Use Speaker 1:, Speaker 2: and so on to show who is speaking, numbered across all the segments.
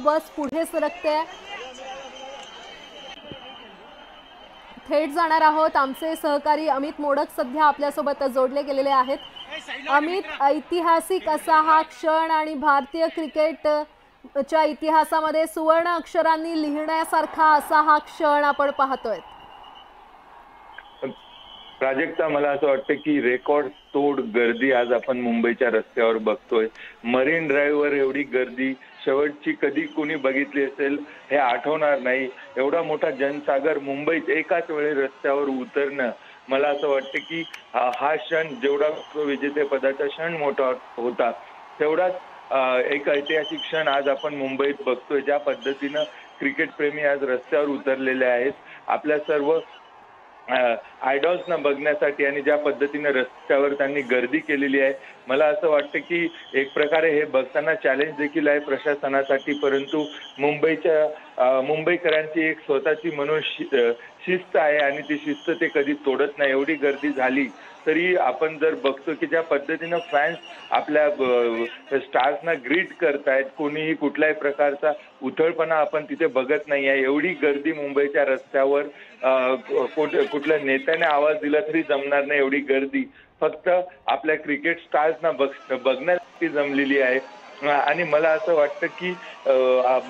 Speaker 1: बस पुढे सरकते। थेट जाणार आहोत। आमचे सहकारी अमित मोडक सध्या आपल्यासोबत जोडले गेलेले आहेत। अमित, ऐतिहासिक असा हा क्षण आणि भारतीय क्रिकेटच्या इतिहासामध्ये सुवर्ण अक्षरांनी लिहिण्यासारखा असा हा क्षण आपण पाहतोय।
Speaker 2: प्राजक्ता, मला असं वाटतं की रेकॉर्ड तोड गर्दी आज आपण मुंबईच्या रस्त्यावर बघतोय। मरीन ड्राईव्हवर एवढी गर्दी शेवटची कधी कोणी बघितली असेल हे आठवणार नाही। एवढा मोठा जनसागर मुंबईत एकाच वेळी रस्त्यावर उतरणं, मला असं वाटतं की हा क्षण जेवढा विजेतेपदाचा क्षण मोठा होता तेवढाच एक ऐतिहासिक क्षण आज आपण मुंबईत बघतोय। ज्या पद्धतीनं क्रिकेट प्रेमी आज रस्त्यावर उतरलेले आहेत आपल्या सर्व आयडॉल्सना बघण्यासाठी आणि ज्या पद्धतीने रस्त्यावर त्यांनी गर्दी केलेली आहे, मला असं वाटतं की एक प्रकारे हे बघताना चॅलेंज देखील आहे प्रशासनासाठी। परंतु मुंबईकरांची एक स्वतःची म्हणून शिस्त आहे आणि ती शिस्त ते कधी तोडत नाही। एवढी गर्दी झाली तरी आपण जर बघतो की ज्या पद्धतीनं फॅन्स आपल्या स्टार्सना ग्रीट करतायत, कोणीही कुठल्याही प्रकारचा उथळपणा आपण तिथे बघत नाही आहे। एवढी गर्दी मुंबईच्या रस्त्यावर कुठल्या नेत्याने आवाज दिला तरी जमणार नाही एवढी गर्दी फक्त आपल्या क्रिकेट स्टार्सना बघण्यासाठी जमलेली आहे। आणि मला असं वाटतं की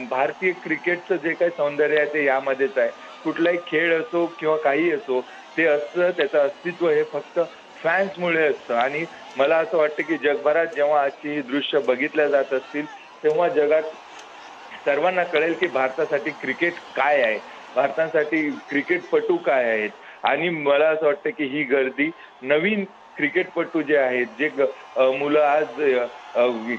Speaker 2: भारतीय क्रिकेटचं जे काही सौंदर्य आहे ते यामध्येच आहे। कुठलाही खेळ असो किंवा काही असो ते असतं, त्याचं अस्तित्व हे फक्त फॅन्समुळे असतं। आणि मला असं वाटतं की जगभरात जेव्हा आजची ही दृश्य बघितल्या जात असतील तेव्हा जगात सर्वांना कळेल की भारतासाठी क्रिकेट काय आहे, भारतासाठी क्रिकेटपटू काय आहेत। आणि मला असं वाटतं की ही गर्दी नवीन क्रिकेटपटू जे आहेत, जे मुलं आज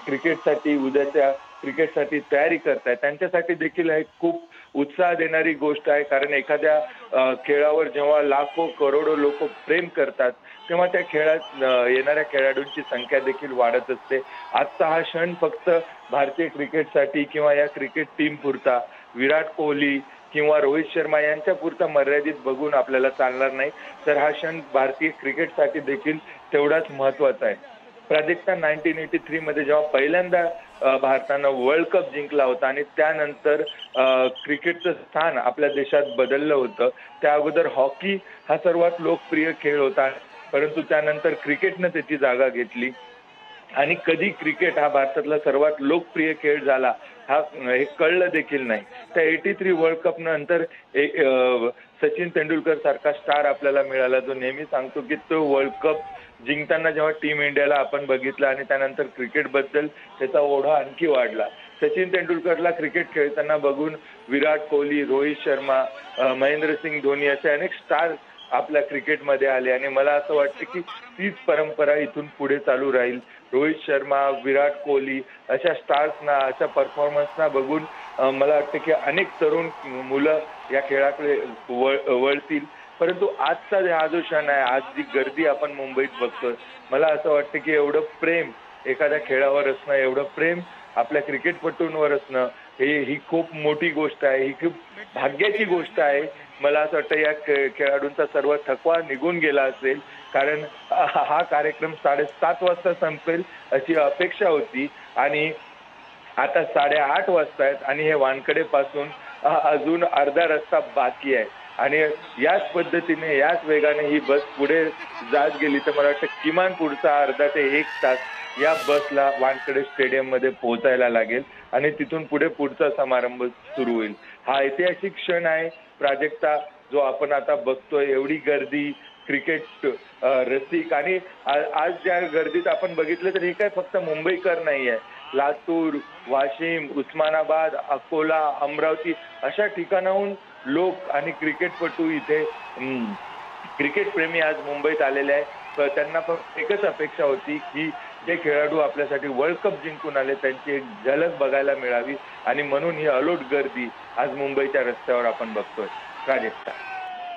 Speaker 2: क्रिकेटसाठी उद्याच्या क्रिकेटसाठी तयारी करतायत त्यांच्यासाठी देखील हे खूप उत्साह देणारी गोष्ट आहे। कारण एखाद्या खेळावर जेव्हा लाखो करोडो लोक प्रेम करतात तेव्हा त्या खेळात येणाऱ्या खेळाडूंची संख्या देखील वाढत असते। आजचा हा क्षण फक्त भारतीय क्रिकेटसाठी किंवा या क्रिकेट टीम पुरता, विराट कोहली किंवा रोहित शर्मा यांच्या पुरता मर्यादित बघून आपल्याला चालणार नाही, तर हा क्षण भारतीय क्रिकेटसाठी देखील तेवढाच महत्त्वाचा आहे। प्राजक्ता, 1983 मध्ये जेव्हा पहिल्यांदा भारतानं वर्ल्ड कप जिंकला होता आणि त्यानंतर क्रिकेटचं स्थान आपल्या देशात बदललं होतं। त्या अगोदर हॉकी हा सर्वात लोकप्रिय खेळ होता, परंतु त्यानंतर क्रिकेटनं त्याची जागा घेतली आणि कधी क्रिकेट हा भारतातला सर्वात लोकप्रिय खेळ झाला हे कळलं देखील नाही। त्या 83 वर्ल्ड कप नंतर सचिन तेंडुलकर सारखा स्टार आपल्याला मिळाला, जो नेहमी सांगतो की तो वर्ल्ड कप जिंकताना जेव्हा टीम इंडियाला आपण बघितलं आणि त्यानंतर क्रिकेट बद्दल त्याचा ओढा आणखी वाढला। सचिन तेंडुलकरला क्रिकेट खेळताना बघून विराट कोहली, रोहित शर्मा, महेंद्रसिंग धोनी असे अनेक स्टार आपल्या क्रिकेटमध्ये आले आणि मला असं वाटतं की तीच परंपरा इथून पुढे चालू राहील। रोहित शर्मा, विराट कोहली अशा स्टार्सना, अशा परफॉर्मन्सना बघून मला वाटतं की अनेक तरुण मुलं या खेळाकडे वळतील। परंतु आजचा हा जो क्षण आहे, आज जी गर्दी आपण मुंबईत बघतोय, मला असं वाटतं की एवढं प्रेम एखाद्या खेळावर असणं, एवढं प्रेम आपल्या क्रिकेटपटूंवर असणं ही खूप मोठी गोष्ट आहे, ही खूप भाग्याची गोष्ट आहे। मला असं वाटतं या खेळाडूंचा सर्व थकवा निघून गेला असेल, कारण हा कार्यक्रम 7:30 वाजता संपेल अशी अपेक्षा होती आणि आता 8:30 वाजता आहेत आणि हे वानखेडेपासून अजून अर्धा रस्ता बाकी आहे आणि याच पद्धतीने याच वेगाने ही बस पुढे जात गेली तर मला वाटतं किमान पुढचा अर्धा ते 1 तास या बसला वानखेडे स्टेडियम मध्ये पोहोचायला लागेल आणि तिथून पुढे पुढचा समारंभ सुरू होईल। हा ऐतिहासिक क्षण आहे प्राजक्ता, जो आपण आता बघतोय। एवढी गर्दी, क्रिकेट रसिक आणि आज ज्या गर्दीत आपण बघितलं तर हे काय फक्त मुंबईकर नाही आहे, लातूर, वाशिम, उस्मानाबाद, अकोला, अमरावती अशा ठिकाणाहून लोक आणि क्रिकेटपटू इथे क्रिकेट प्रेमी आज मुंबईत आलेले आहे। त्यांना फक्त एकच अपेक्षा होती की जे खेळाडू आपल्यासाठी वर्ल्ड कप जिंकून आले त्यांची एक झलक बघायला मिळावी आणि म्हणून ही अलोट गर्दी आज मुंबईच्या रस्त्यावर आपण बघतोय प्राजक्ता।